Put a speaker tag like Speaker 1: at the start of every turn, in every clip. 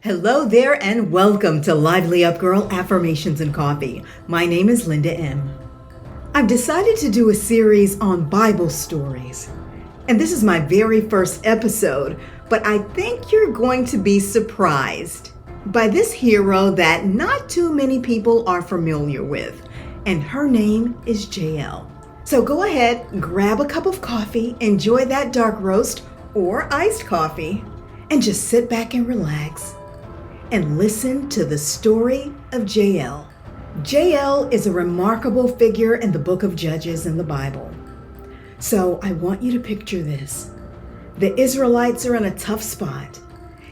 Speaker 1: Hello there and welcome to Lively Up Girl Affirmations and Coffee. My name is Linda M. I've decided to do a series on Bible stories. And this is my very first episode, but I think you're going to be surprised by this hero that not too many people are familiar with. And her name is Jael. So go ahead, grab a cup of coffee, enjoy that dark roast or iced coffee, and just sit back and relax and listen to the story of Jael. Jael is a remarkable figure in the book of Judges in the Bible. So I want you to picture this. The Israelites are in a tough spot.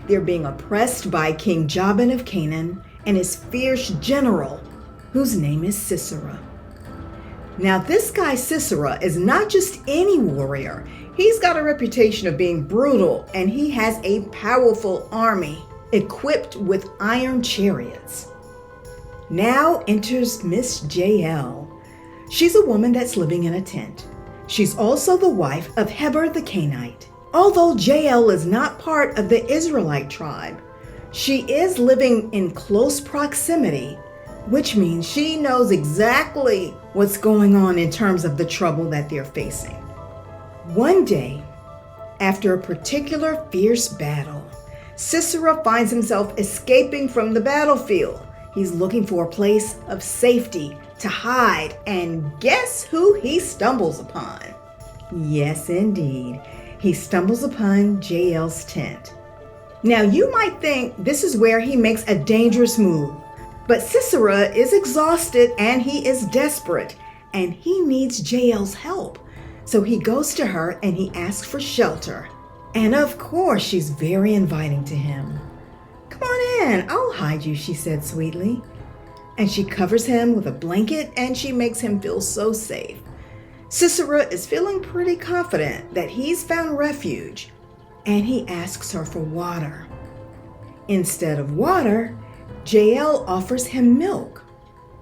Speaker 1: They're being oppressed by King Jabin of Canaan and his fierce general, whose name is Sisera. Now this guy Sisera is not just any warrior. He's got a reputation of being brutal, and he has a powerful army equipped with iron chariots. Now enters Miss Jael. She's a woman that's living in a tent. She's also the wife of Heber the Canaanite. Although Jael is not part of the Israelite tribe, she is living in close proximity, which means she knows exactly what's going on in terms of the trouble that they're facing. One day, after a particular fierce battle, Sisera finds himself escaping from the battlefield. He's looking for a place of safety to hide, and guess who he stumbles upon? Yes, indeed. He stumbles upon Jael's tent. Now, you might think this is where he makes a dangerous move, but Sisera is exhausted and he is desperate, and he needs Jael's help. So he goes to her and he asks for shelter. And of course, she's very inviting to him. "Come on in, I'll hide you," she said sweetly. And she covers him with a blanket and she makes him feel so safe. Sisera is feeling pretty confident that he's found refuge, and he asks her for water. Instead of water, Jael offers him milk.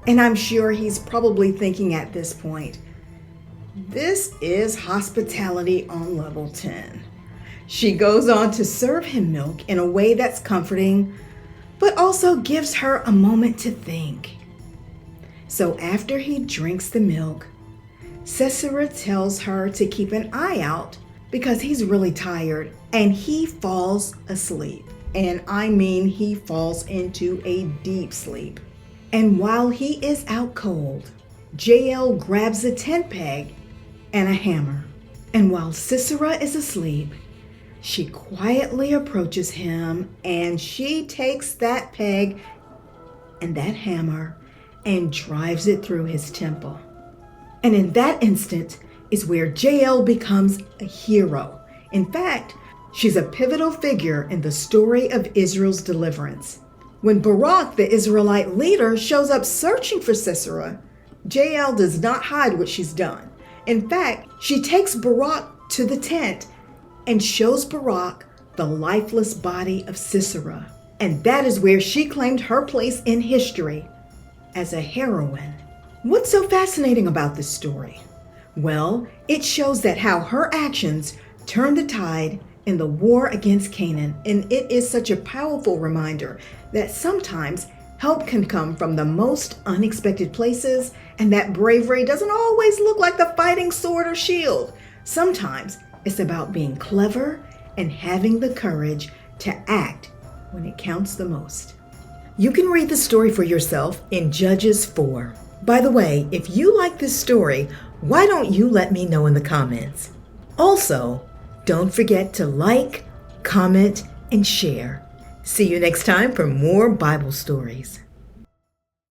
Speaker 1: And I'm sure he's probably thinking at this point, this is hospitality on level 10. She goes on to serve him milk in a way that's comforting, but also gives her a moment to think. So after he drinks the milk, Sisera tells her to keep an eye out because he's really tired, and he falls asleep. And I mean, he falls into a deep sleep. And while he is out cold, Jael grabs a tent peg and a hammer. And while Sisera is asleep, she quietly approaches him and she takes that peg and that hammer and drives it through his temple. And in that instant is where Jael becomes a hero. In fact, she's a pivotal figure in the story of Israel's deliverance. When Barak, the Israelite leader, shows up searching for Sisera, Jael does not hide what she's done. In fact, she takes Barak to the tent and shows Barak the lifeless body of Sisera. And that is where she claimed her place in history as a heroine. What's so fascinating about this story? Well, it shows that how her actions turned the tide in the war against Canaan, and it is such a powerful reminder that sometimes help can come from the most unexpected places, and that bravery doesn't always look like the fighting sword or shield. Sometimes it's about being clever and having the courage to act when it counts the most. You can read the story for yourself in Judges 4. By the way, if you like this story, why don't you let me know in the comments? Also, don't forget to like, comment, and share. See you next time for more Bible stories.